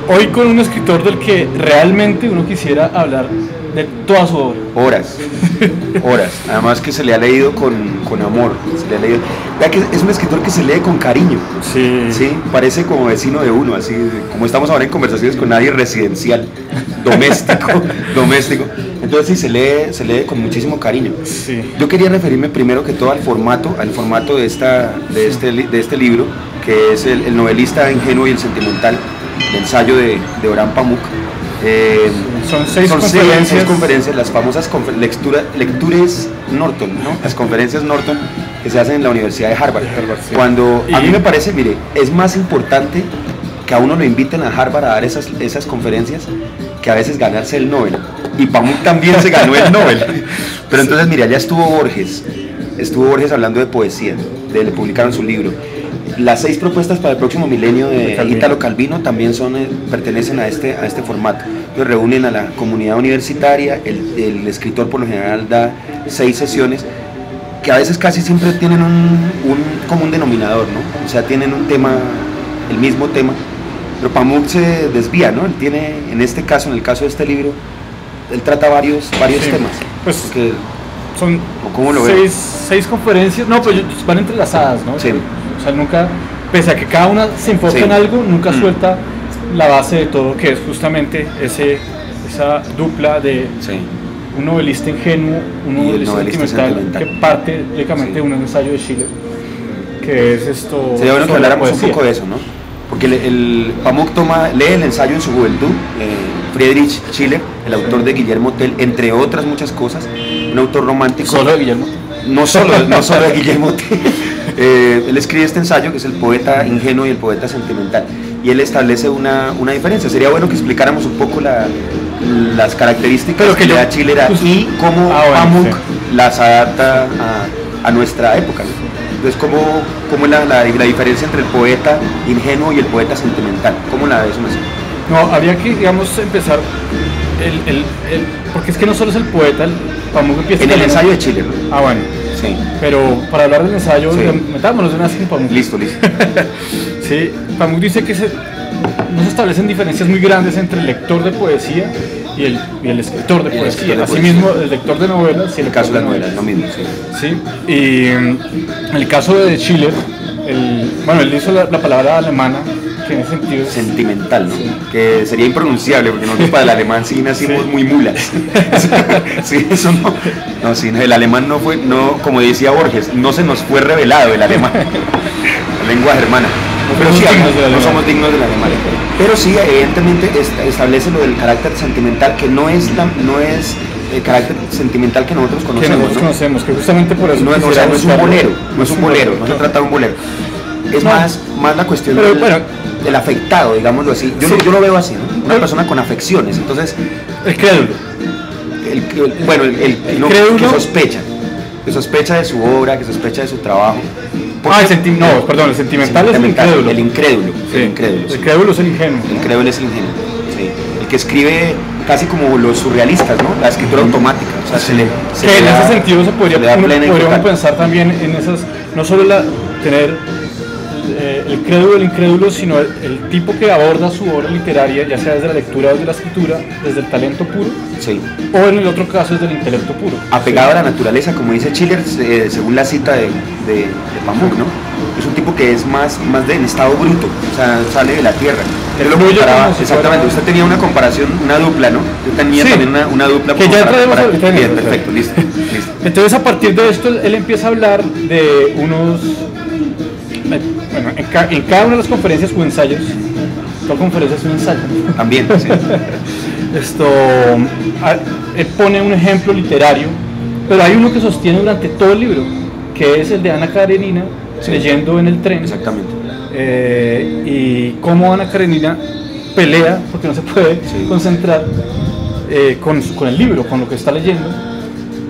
Hoy con un escritor del que realmente uno quisiera hablar de toda su obra. Horas, horas. Además que se le ha leído con amor. Se le ha leído. Vea que es un escritor que se lee con cariño. Sí. Sí, parece como vecino de uno, así como estamos ahora en conversaciones con nadie, residencial, doméstico. Entonces sí, se lee con muchísimo cariño. Sí. Yo quería referirme primero que todo al formato de este libro, que es el novelista ingenuo y el sentimental, el ensayo de Orhan Pamuk. Son seis conferencias, las famosas lectures Norton, ¿no? Las conferencias Norton que se hacen en la Universidad de Harvard. Sí. Cuando a mí me parece, mire, es más importante que a uno lo inviten a Harvard a dar esas conferencias que a veces ganarse el Nobel. Y Pamuk también se ganó el Nobel. Pero entonces, mire, allá estuvo Borges hablando de poesía, le publicaron su libro. Las 6 propuestas para el próximo milenio de Ítalo Calvino también pertenecen a este formato. Ellos reúnen a la comunidad universitaria, el escritor por lo general da 6 sesiones que a veces casi siempre tienen un común denominador, ¿no? O sea, tienen un tema, el mismo tema, pero Pamuk se desvía, ¿no? Él tiene, en este caso, en el caso de este libro, él trata varios sí, temas. Pues porque, son ¿cómo lo 6 conferencias, no, pues van entrelazadas, ¿no? Sí. O sea, nunca, pese a que cada una se enfoca en algo, nunca suelta la base de todo, que es justamente esa dupla de un novelista ingenuo, un novelista sentimental, que parte lógicamente de un ensayo de Schiller, que es esto. Sería bueno que habláramos un poco de eso, ¿no? Porque Pamuk lee el ensayo en su juventud, Friedrich Schiller, el autor de Guillermo Tell, entre otras muchas cosas, un autor romántico. ¿Solo de Guillermo? No solo de Guillermo Tell. Él escribe este ensayo que es el poeta ingenuo y el poeta sentimental, y él establece una diferencia. Sería bueno que explicáramos un poco las características que le da Schiller y cómo Pamuk las adapta a nuestra época, ¿no? Entonces, ¿cómo es la diferencia entre el poeta ingenuo y el poeta sentimental? ¿Cómo la ves? No, habría que, digamos, empezar porque es que no solo es el poeta, Pamuk empieza en el ensayo de Schiller. Ah, bueno. Sí. Pero para hablar del ensayo, metámonos de una vez en Pamuk. Listo. Sí, Pamuk dice que no se establecen diferencias muy grandes entre el lector de poesía y el escritor de poesía. Asimismo, el lector de novelas y el caso de novelas. Lo mismo, sí. Y en el caso de Schiller, él hizo la palabra alemana, que en ese sentido es sentimental, ¿no? Sí. Que sería impronunciable, porque nosotros para el alemán sí nacimos muy mulas. Sí, eso no, sí, el alemán como decía Borges, no se nos fue revelado el alemán, la lengua germana. Pero sí, no somos dignos del alemán. Pero sí, evidentemente establece lo del carácter sentimental, que no es el carácter sentimental que nosotros conocemos. Que justamente por eso no es un bolero, no se trata de un bolero. Es más la cuestión del afectado, digámoslo así. Yo lo veo así, ¿no? Una persona con afecciones. Entonces, el crédulo. El que sospecha de su obra, que sospecha de su trabajo. El sentimental es el incrédulo. El incrédulo. El crédulo es el ingenuo. El crédulo es el ingenuo. Sí. El que escribe casi como los surrealistas, ¿no? La escritura automática. O sea, en ese sentido podríamos pensar también en esas, no solo tener el crédulo, el incrédulo, sino el tipo que aborda su obra literaria, ya sea desde la lectura o desde la escritura, desde el talento puro, o en el otro caso desde el intelecto puro. Apegado a la naturaleza, como dice Schiller, según la cita de Pamuk, ¿no? Es un tipo que es más en estado bruto, o sea, sale de la tierra. Él lo comparaba, exactamente, usted tenía una comparación, una dupla, ¿no? Yo tenía también una dupla. Que ya traemos ahorita. Bien, perfecto, listo. Entonces, a partir de esto, él empieza a hablar de unos... Bueno, en cada una de las conferencias o ensayos, toda conferencia es un ensayo. También, sí. Él pone un ejemplo literario, pero hay uno que sostiene durante todo el libro, que es el de Ana Karenina leyendo en el tren. Exactamente. Y cómo Ana Karenina pelea, porque no se puede concentrar con el libro, con lo que está leyendo.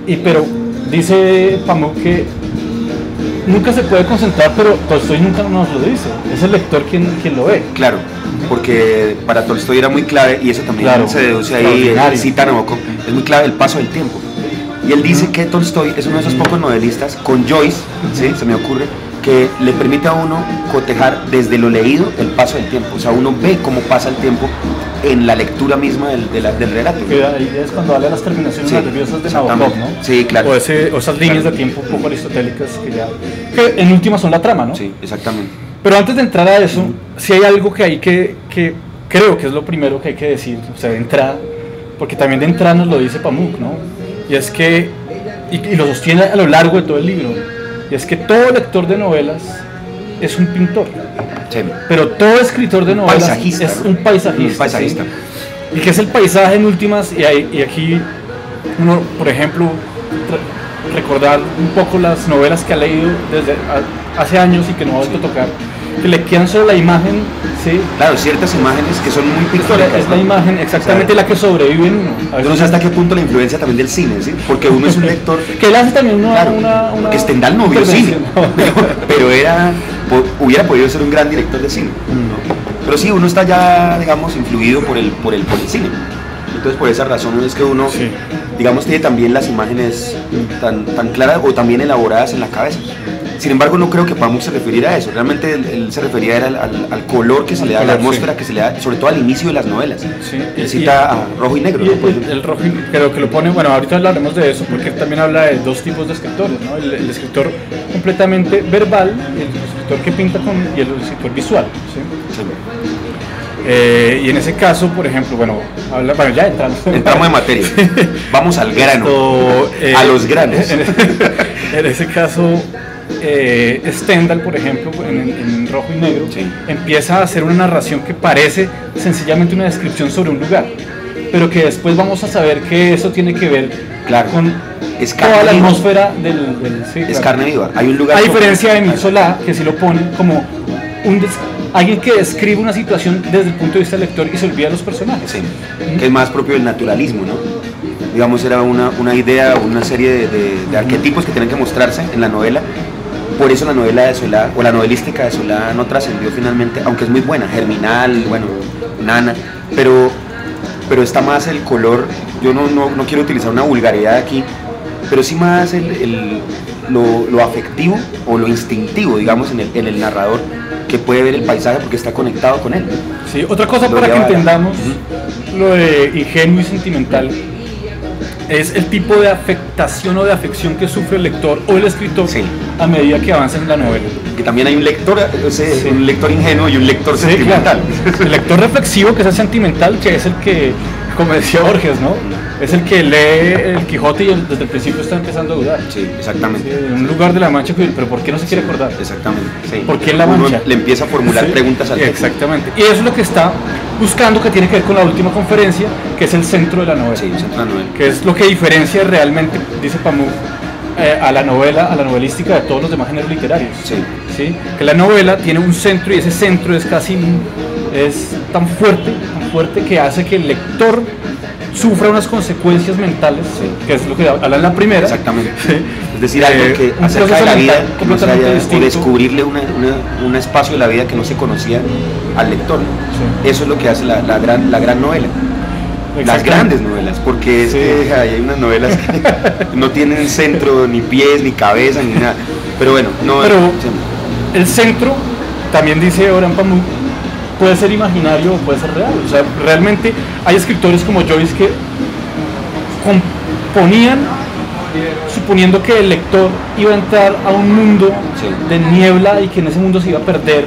Pero dice Pamuk que nunca se puede concentrar, pero Tolstoy nunca nos lo dice, es el lector quien lo ve. Claro, porque para Tolstoy era muy clave, y eso también se deduce ahí, cita Nabokov, es muy clave el paso del tiempo. Y él dice que Tolstoy es uno de esos pocos novelistas, con Joyce, ¿sí? Se me ocurre, que le permite a uno cotejar desde lo leído el paso del tiempo. O sea, uno ve cómo pasa el tiempo en la lectura misma del relato. Que ahí es cuando habla de las terminaciones nerviosas de Nabokov, ¿no? Sí, claro. O esas líneas de tiempo un poco aristotélicas que en última son la trama, ¿no? Sí, exactamente. Pero antes de entrar a eso, sí hay algo que hay que creo que es lo primero que hay que decir, o sea, de entrada, porque también de entrada nos lo dice Pamuk, ¿no? Y es que, y lo sostiene a lo largo de todo el libro, y es que todo lector de novelas es un pintor, Sí. pero todo escritor de novelas Paisajista, es ¿no? un paisajista. Un paisajista. ¿Sí? Y que es el paisaje en últimas, y aquí uno, por ejemplo, recordar un poco las novelas que ha leído desde hace años y que no ha vuelto a tocar, que le quedan solo la imagen, ¿sí? Claro, ciertas imágenes que son muy pictóricas. Es la imagen exactamente, o sea, la que sobrevive en uno. Yo no sé hasta qué punto la influencia también del cine, ¿sí? Porque uno es un lector... que él hace también una que Stendhal no vio cine, pero hubiera podido ser un gran director de cine, ¿no? Pero sí, uno está ya, digamos, influido por el cine. Entonces, por esa razón es que uno, sí, digamos, tiene también las imágenes tan claras o también elaboradas en la cabeza. Sin embargo, no creo que Pamuk se refiriera a eso. Realmente él se refería al color que se le da, a la atmósfera, sí, que se le da, sobre todo al inicio de las novelas. Sí. Él cita a rojo y negro. Y ¿no? el rojo, creo que lo pone, bueno, ahorita hablaremos de eso, porque él también habla de dos tipos de escritores, ¿no? El escritor completamente verbal, el escritor que pinta y el escritor visual. ¿Sí? Sí. Y en ese caso, por ejemplo, bueno, ya entramos en materia. Vamos al grano. A los granos. En ese caso, Stendhal, por ejemplo, en Rojo y Negro, sí, empieza a hacer una narración que parece sencillamente una descripción sobre un lugar, pero que después vamos a saber que eso tiene que ver, claro, con toda la atmósfera del sí, es, claro, carne viva. Hay un lugar, a diferencia de Émile Zola, que sí lo pone como alguien que describe una situación desde el punto de vista del lector y se olvida de los personajes. Sí, que es más propio del naturalismo, ¿no? Digamos, era una idea, una serie de arquetipos que tienen que mostrarse en la novela. Por eso la novela de Solá, o la novelística de Solá, no trascendió finalmente, aunque es muy buena, Germinal, bueno, Nana, pero está más el color. Yo no quiero utilizar una vulgaridad aquí, pero sí más lo afectivo o lo instintivo, digamos, en el narrador, que puede ver el paisaje porque está conectado con él. Sí, otra cosa para que entendamos lo de ingenuo y sentimental es el tipo de afectación o de afección que sufre el lector o el escritor, sí, a medida que avanza en la novela. Que también hay un lector, sí, un lector ingenuo y un lector sentimental. Claro. El lector reflexivo, que es el sentimental, que es el que, como decía Borges, ¿no? Es el que lee el Quijote y desde el principio está empezando a dudar. Sí, exactamente. Sí, en un lugar de la Mancha, pero ¿por qué no se quiere acordar? Exactamente. Sí. ¿Por qué en la Mancha? Uno le empieza a formular, sí, preguntas al texto. Exactamente. Y eso es lo que está buscando, que tiene que ver con la última conferencia, que es el centro de la novela. Sí, el centro de la novela. Que es lo que diferencia realmente, dice Pamuk, a la novelística de todos los demás géneros literarios. Sí. ¿Sí? Que la novela tiene un centro y ese centro es tan fuerte que hace que el lector sufra unas consecuencias mentales, sí, que es lo que habla en la primera. Exactamente. Sí. Es decir, algo que acerca de la vida que no se haya, o descubrirle un espacio de la vida que no se conocía al lector. Sí. Eso es lo que hace la gran novela. Las grandes novelas, porque es, sí, que hay unas novelas que no tienen centro, ni pies, ni cabeza, ni nada. Pero bueno, pero el centro, también dice Orhan Pamuk, puede ser imaginario o puede ser real. O sea, realmente hay escritores como Joyce que componían suponiendo que el lector iba a entrar a un mundo, sí, de niebla y que en ese mundo se iba a perder,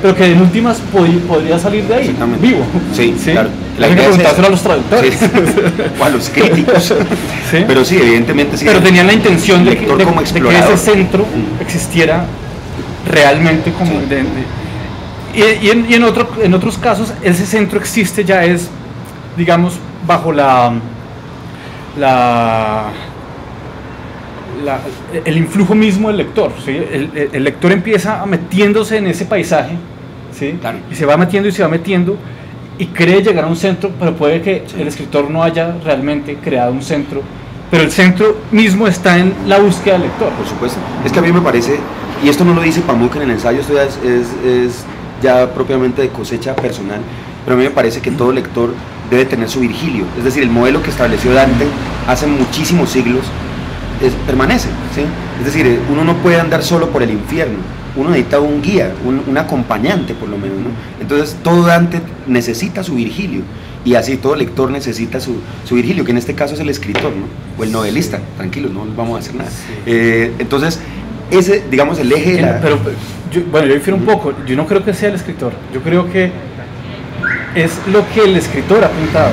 pero que en últimas podría salir de ahí vivo. Sí, ¿sí? Claro. La gente preguntárselo a los traductores, sí, o a los críticos. ¿Sí? Pero sí, evidentemente sí. Pero tenían la intención de que ese centro existiera realmente como, sí, y en otros casos ese centro existe, ya es, digamos, bajo el influjo mismo del lector, ¿sí? El lector empieza metiéndose en ese paisaje, ¿sí? Claro. Y se va metiendo y cree llegar a un centro, pero puede que, sí, el escritor no haya realmente creado un centro, pero el centro mismo está en la búsqueda del lector. Por supuesto. Es que a mí me parece, y esto no lo dice Pamuk en el ensayo, esto es ya propiamente de cosecha personal, pero a mí me parece que todo lector debe tener su Virgilio, es decir, el modelo que estableció Dante hace muchísimos siglos permanece, ¿sí? Es decir, uno no puede andar solo por el infierno, uno necesita un guía, un acompañante por lo menos, ¿no? Entonces todo Dante necesita su Virgilio, y así todo lector necesita su Virgilio, que en este caso es el escritor, ¿no? O el novelista, tranquilos, no vamos a hacer nada. Entonces, ese, digamos, el eje de la... Pero yo difiero un poco, yo no creo que sea el escritor, yo creo que es lo que el escritor ha pintado,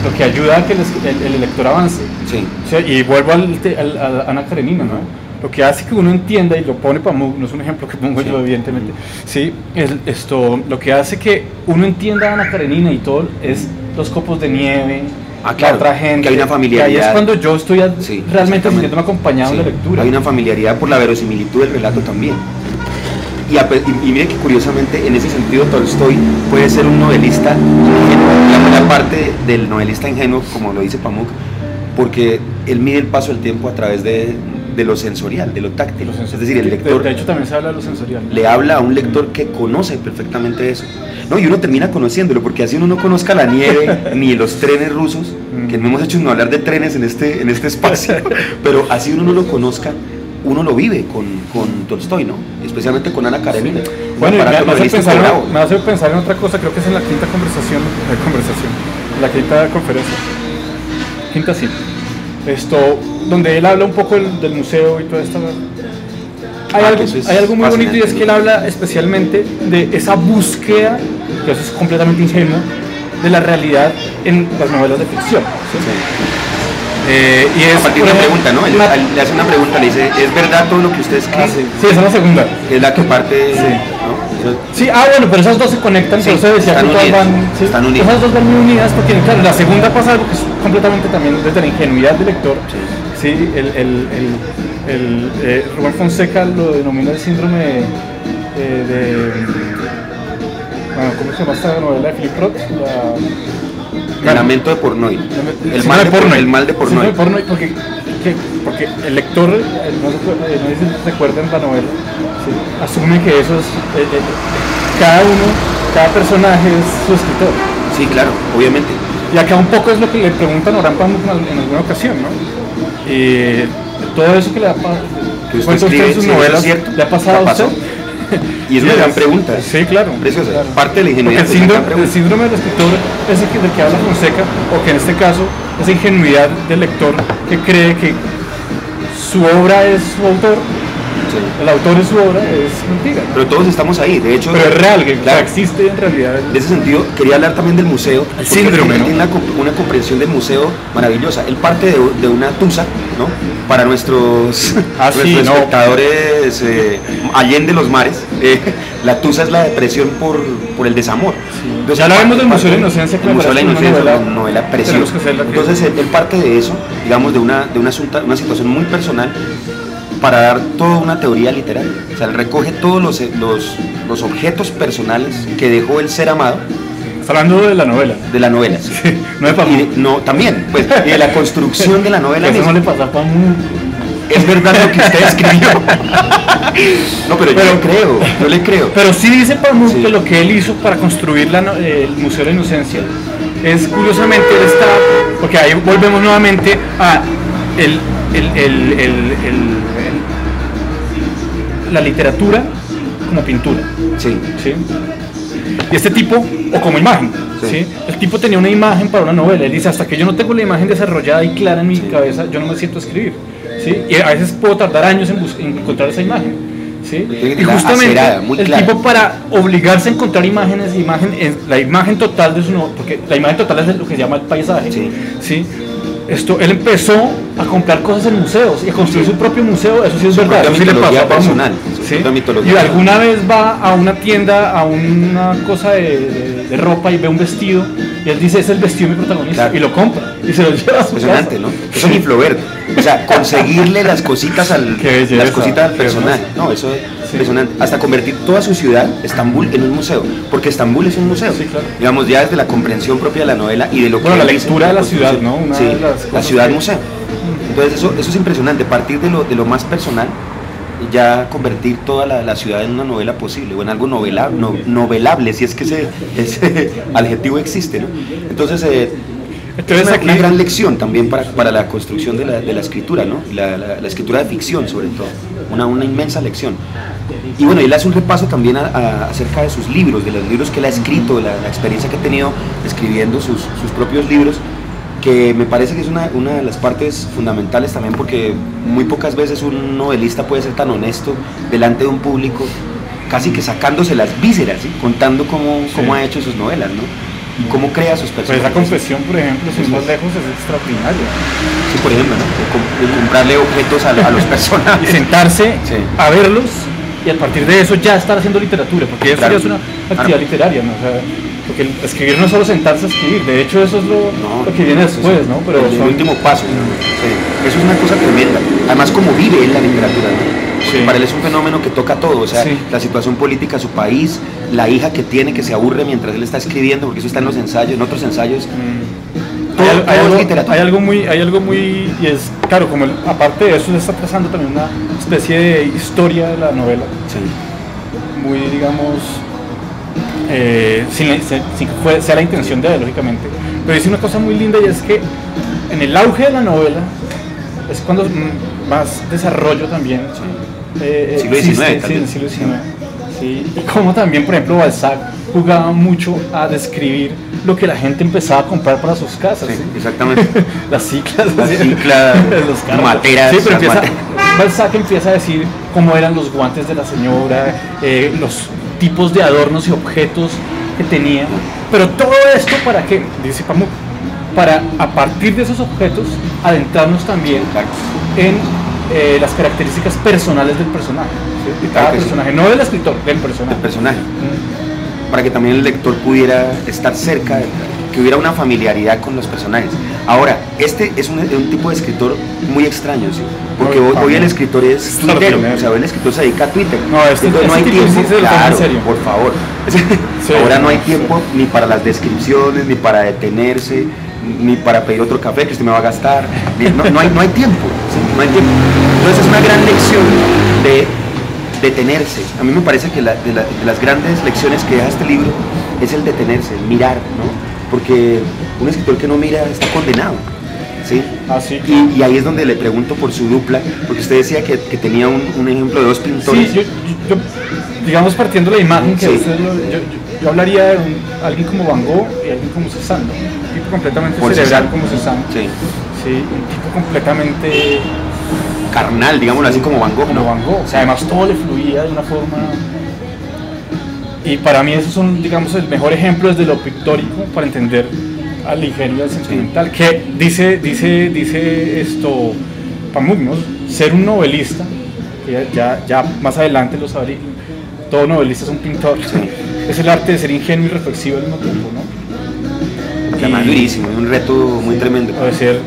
lo que ayuda a que el lector avance. Sí. O sea, y vuelvo a Ana Karenina, ¿no? Lo que hace que uno entienda, y lo pone Pamuk, no es un ejemplo que pongo yo evidentemente, sí, lo que hace que uno entienda a Ana Karenina y todo es los copos de nieve, claro, la otra gente, que hay una familiaridad. que ahí es cuando yo estoy realmente sintiéndome acompañado en la lectura. Hay una familiaridad por la verosimilitud del relato también. Y mire que curiosamente en ese sentido Tolstoy puede ser un novelista ingenuo, la parte del novelista ingenuo, como lo dice Pamuk, porque él mide el paso del tiempo a través de lo sensorial, de lo táctil. Es decir, el lector, de hecho también se habla de lo sensorial, ¿no? Le habla a un lector que conoce perfectamente eso, ¿no? Y uno termina conociéndolo, porque así uno no conozca la nieve ni los trenes rusos, que no hemos hecho no hablar de trenes en este espacio, pero así uno no lo conozca, uno lo vive con Tolstoy, ¿no? Especialmente con Ana Karenina. Sí. Bueno, me hace pensar en otra cosa, creo que es en la quinta la quinta conferencia, quinta sí, donde él habla un poco del museo y toda esta... Hay algo muy bonito, y es que él habla especialmente de esa búsqueda, que eso es completamente ingenuo, de la realidad en las novelas de ficción, ¿sí? Sí. Y es a partir de una pregunta, ¿no? Le hace una pregunta, le dice, ¿es verdad todo lo que usted escribe? Sí, esa es la segunda. Es la que parte... Sí. ¿no? Sí, bueno, pero esas dos se conectan, por eso decía que todas están unidas. Esas dos van muy unidas, porque claro, la segunda pasa algo que es completamente también desde la ingenuidad del lector. Sí, Rubén Fonseca lo denomina el síndrome bueno, ¿cómo se llama esta novela de Philip Roth? El lamento de Pornoy. El mal de Pornoy. Porque el lector, no recuerda en la novela, ¿sí? Asume que eso es, cada personaje es su escritor. Sí, claro, obviamente. Y acá un poco es lo que le preguntan a Orhan Pamuk en alguna ocasión, ¿no? Y todo eso que le ha pasado, que usted escribe en sus novelas, ¿le ha pasado a usted? Y es una gran pregunta. Sí, claro. Preciosa. Claro. Parte de la ingenuidad. Porque el síndrome del escritor es el del que habla Fonseca, o que en este caso, esa ingenuidad del lector que cree que su obra es su autor, sí. El autor es su obra, es mentira. Pero todos estamos ahí, de hecho. Pero es real, que claro, existe en realidad. En ese sentido, quería hablar también del museo. El síndrome, ¿no? Tiene una comprensión del museo maravillosa. Él parte de una tusa, ¿no? Para nuestros espectadores allende los mares, la tusa es la depresión por el desamor. Sí. Entonces, ya hablaremos del Museo de la Inocencia, que es una novela preciosa. Entonces él parte de eso, digamos, de una situación muy personal, para dar toda una teoría literaria. O sea, él recoge todos los objetos personales que dejó el ser amado. Está hablando de la novela. De la novela, sí. Sí, no de Pamuk. No, también, pues, y de la construcción de la novela. Eso no le pasa a Pamuk. Es verdad lo que usted escribió. No, pero yo le creo. Pero sí dice Pamuk que lo que él hizo para construir el Museo de la Inocencia es, curiosamente, él está, porque ahí volvemos nuevamente a la literatura como pintura. Sí. ¿Sí? Y este tipo, o como imagen, ¿sí? El tipo tenía una imagen para una novela. Él dice, hasta que yo no tengo la imagen desarrollada y clara en mi cabeza, yo no me siento a escribir, ¿sí? Y a veces puedo tardar años en encontrar esa imagen, ¿sí? Y justamente el tipo, para obligarse a encontrar la imagen total de su novela, porque la imagen total es lo que se llama el paisaje, ¿sí? Él empezó a comprar cosas en museos y a construir su propio museo. Eso sí es verdad, eso sí le pasó personal, ¿sí? Y alguna vez va a una tienda, a una cosa de ropa, y ve un vestido, y él dice, es el vestido de mi protagonista, claro. Y lo compra y se lo lleva a su impresionante, casa. ¿no? Eso es Inflovert. O sea, conseguirle las cositas al personaje. No, eso es impresionante. Hasta convertir toda su ciudad, Estambul, en un museo, porque Estambul es un museo. Sí, claro. Digamos, ya desde la comprensión propia de la novela y de lo que... Bueno, la lectura de la ciudad, ¿no? La ciudad museo. Entonces eso es impresionante, partir de lo más personal, ya convertir toda la ciudad en una novela posible, o en algo novelable, si es que ese adjetivo existe, ¿no? Entonces, Entonces, es una gran lección también para la construcción de la escritura, ¿no? La escritura de ficción, sobre todo. Una inmensa lección. Y bueno, él hace un repaso también acerca de sus libros, de los libros que él ha escrito, de la experiencia que ha tenido escribiendo sus propios libros, que me parece que es una de las partes fundamentales también, porque muy pocas veces un novelista puede ser tan honesto delante de un público, casi que sacándose las vísceras, ¿sí? Contando cómo ha hecho sus novelas, ¿no? Y cómo crea sus personajes. Pues esa confesión, por ejemplo, sin más lejos, es extraordinaria. Sí, por ejemplo, ¿no? De comprarle objetos a los personajes. Y sentarse sí. a verlos y a partir de eso ya estar haciendo literatura, porque eso claro. ya es una actividad literaria, ¿no? O sea, porque escribir no es solo sentarse a escribir, de hecho eso es lo que viene después, ¿no? Pero el último paso, sí. Eso es una cosa tremenda. Además, como vive él la literatura, ¿no? Sí. Para él es un fenómeno que toca todo, o sea, sí. La situación política de su país, la hija que tiene que se aburre mientras él está escribiendo, porque eso está en los ensayos, en otros ensayos. Hay algo muy, y es claro, como aparte de eso, le está trazando también una especie de historia de la novela, sí. Muy, digamos, sin que sea la intención de él, lógicamente, pero dice una cosa muy linda, y es que en el auge de la novela es cuando más desarrollo también, siglo XIX, sí, en el siglo XIX, sí. Y como también, por ejemplo, Balzac jugaba mucho a describir lo que la gente empezaba a comprar para sus casas. Sí, exactamente. Las ciclas, los carros, materas. Sí, pero Balzac empieza a decir cómo eran los guantes de la señora, los tipos de adornos y objetos que tenía. Pero todo esto, ¿para qué? Dice Pamuk, para a partir de esos objetos adentrarnos también en las características personales del personaje, ¿sí? De cada personaje, no del escritor, del personaje. Del personaje. Para que también el lector pudiera estar cerca, que hubiera una familiaridad con los personajes. Ahora, este es un tipo de escritor muy extraño, ¿sí? Porque hoy el escritor es tuitero, o sea, hoy el escritor se dedica a Twitter. No hay tiempo, claro, en serio. Por favor. Sí. Ahora no hay tiempo ni para las descripciones, ni para detenerse, ni para pedir otro café que usted me va a gastar. No hay tiempo, ¿sí? No hay tiempo. Entonces es una gran lección de detenerse. A mí me parece que de las grandes lecciones que deja este libro es el detenerse, el mirar, ¿no? Porque un escritor que no mira está condenado, ¿sí? Sí. Y ahí es donde le pregunto por su dupla, porque usted decía que tenía un ejemplo de dos pintores. Sí, yo digamos, partiendo de la imagen que usted yo hablaría de alguien como Van Gogh y alguien como Cézanne, un tipo completamente cerebral como Cézanne. Sí. Sí, un tipo completamente carnal, digámoslo así, como Van Gogh. Como Van Gogh, o sea, además todo le fluía de una forma. Y para mí esos son, digamos, el mejor ejemplo desde lo pictórico para entender al ligero y al sentimental. Sí. Que dice esto Pamuk, ¿no? Ser un novelista, que ya más adelante lo sabré, todo novelista es un pintor. Sí. Es el arte de ser ingenuo y reflexivo al mismo tiempo, ¿no? Además durísimo, es un reto muy tremendo. De ser,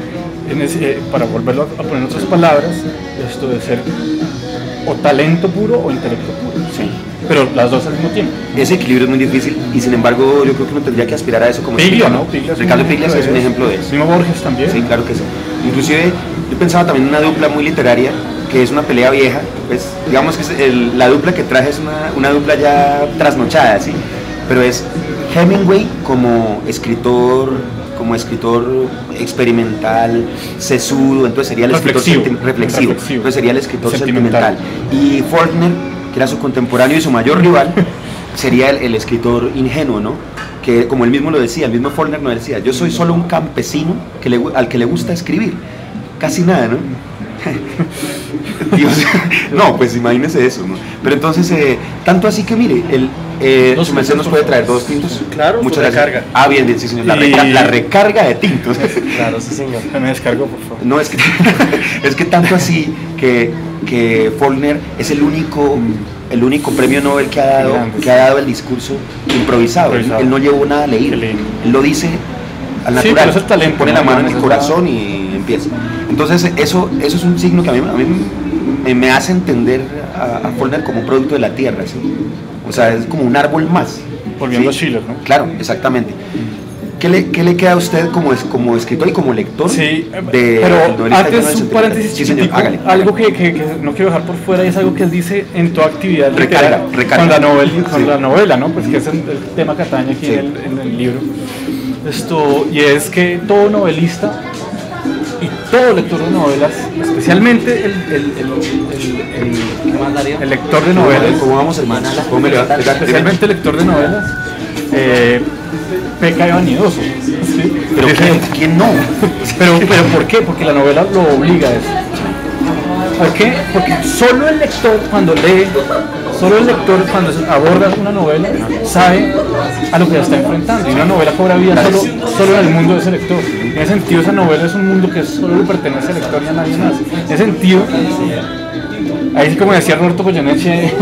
para volverlo a poner en otras palabras, esto de ser o talento puro o intelecto puro. Sí. Pero las dos al mismo tiempo. Ese equilibrio es muy difícil y sin embargo yo creo que uno tendría que aspirar a eso como Piglia, ¿no? Ricardo Piglia es un ejemplo de eso. Mismo Borges también. Sí, claro que sí. Inclusive yo pensaba también en una dupla muy literaria que es una pelea vieja, pues digamos que la dupla que traje es una dupla ya trasnochada, ¿sí? Pero es Hemingway como escritor experimental, sesudo, entonces sería el escritor reflexivo, entonces sería el escritor sentimental. Y Faulkner, que era su contemporáneo y su mayor rival, sería el escritor ingenuo, ¿no? Que como él mismo lo decía, el mismo Faulkner nos decía, yo soy solo un campesino al que le gusta escribir, casi nada, ¿no? Dios, no, pues imagínese eso, ¿no? Pero entonces, tanto así que mire, su merced nos puede traer 2 tintos. Claro, muchas gracias. Recarga. Bien, sí, señor. La recarga de tintos. Claro, sí, señor. Me descargo, por favor. No, es que tanto así que Faulkner es el único premio Nobel que ha dado el discurso improvisado. Él no llevó nada leído. Él lo dice al natural. Sí, talento, pone la mano en el corazón y empieza. Entonces eso es un signo que a mí me hace entender a Faulkner como un producto de la tierra, ¿sí? O sea, es como un árbol más. Volviendo ¿sí? a Schiller, ¿no? Claro, exactamente. ¿Qué le queda a usted como escritor y como lector? Sí, pero antes un paréntesis, sí, señor, hágale. Algo que no quiero dejar por fuera, y es algo que él dice en toda actividad literaria recarga. Con la novela, ¿no? Pues que es el tema que atañe aquí en el libro. Y es que todo novelista y todo lector de novelas, especialmente el lector de novelas, ¿cómo vamos, hermano? ¿Cómo me le va? especialmente el lector de novelas, peca de vanidoso. ¿Sí? ¿Pero quién no? pero ¿por qué? Porque la novela lo obliga a eso. ¿Por qué? Porque solo el lector cuando lee, solo el lector cuando aborda una novela sabe a lo que se está enfrentando, y una novela cobra vida solo en el mundo de ese lector. En ese sentido, esa novela es un mundo que solo le pertenece al lector y a nadie más. En ese sentido, ahí sí, como decía Roberto Goyeneche,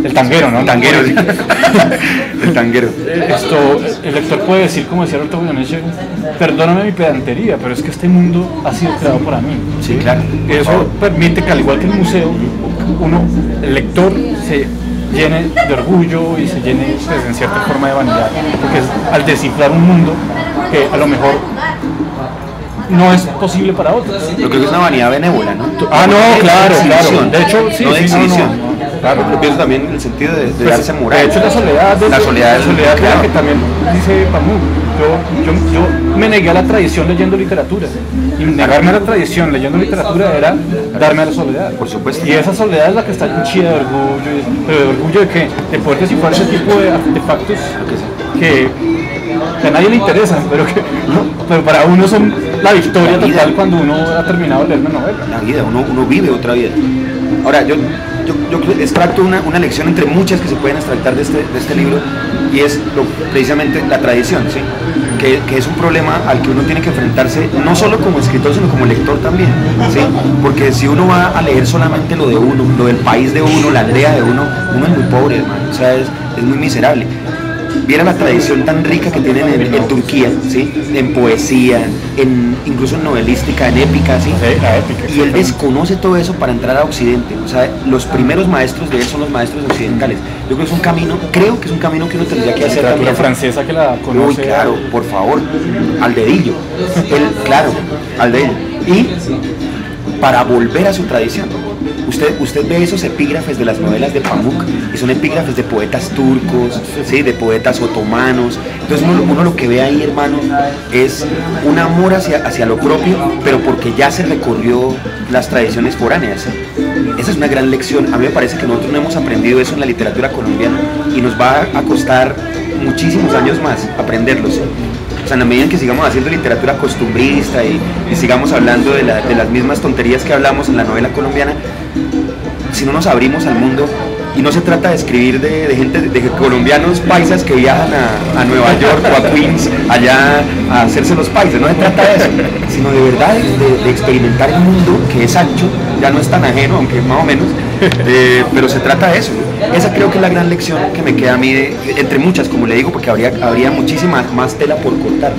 el tanguero, ¿no? El tanguero. El tanguero. El lector puede decir, como decía Roberto Goyeneche, perdóname mi pedantería, pero es que este mundo ha sido creado para mí. Sí, claro. Eso permite que, al igual que el museo, el lector se llene de orgullo y se llene, pues, en cierta forma, de vanidad, porque es al descifrar un mundo que a lo mejor no es posible para otros. Yo creo que es una vanidad benévola, ¿no? No, claro. De hecho, sí, no de exhibición. No. Claro, yo pienso también en el sentido de Pues, darse moral. de hecho, la soledad claro, que también dice Pamuk. Yo me negué a la tradición leyendo literatura, y negarme a la tradición leyendo literatura era darme a la soledad. Por supuesto. Y esa soledad es la que está hinchida de orgullo. ¿Pero de orgullo de qué? De poder descifrar ese tipo de artefactos que a nadie le interesan, pero para uno son la victoria total cuando uno ha terminado de leer una novela. La vida, uno vive otra vida. Ahora, yo extracto una lección entre muchas que se pueden extractar de este libro, y es precisamente la tradición, ¿sí? Que es un problema al que uno tiene que enfrentarse, no solo como escritor, sino como lector también, ¿sí? Porque si uno va a leer solamente lo de uno, lo del país de uno, la aldea de uno es muy pobre, hermano, o sea, es muy miserable. Viera la tradición tan rica que tienen en Turquía, ¿sí? En poesía, incluso en novelística, en épica, ¿sí? La épica, y él desconoce todo eso para entrar a Occidente. O sea, los primeros maestros de él son los maestros occidentales. Yo creo que es un camino que uno tendría que hacer. La literatura francesa que la conoce. Uy, claro, por favor, al dedillo. Claro, al dedillo. Y para volver a su tradición. Usted ve esos epígrafes de las novelas de Pamuk, y son epígrafes de poetas turcos, ¿sí? De poetas otomanos. Entonces uno lo que ve ahí, hermano, es un amor hacia lo propio, pero porque ya se recorrió las tradiciones foráneas, ¿sí? Esa es una gran lección. A mí me parece que nosotros no hemos aprendido eso en la literatura colombiana, y nos va a costar muchísimos años más aprenderlo, ¿sí? O sea, en la medida en que sigamos haciendo literatura costumbrista y sigamos hablando de las mismas tonterías que hablamos en la novela colombiana, si no nos abrimos al mundo, y no se trata de escribir de gente, de colombianos paisas que viajan a Nueva York o a Queens allá a hacerse los paisas, no se trata de eso, sino de verdad de experimentar el mundo, que es ancho, ya no es tan ajeno, aunque más o menos, pero se trata de eso. Esa creo que es la gran lección que me queda a mí, entre muchas, como le digo, porque habría muchísima más tela por cortar.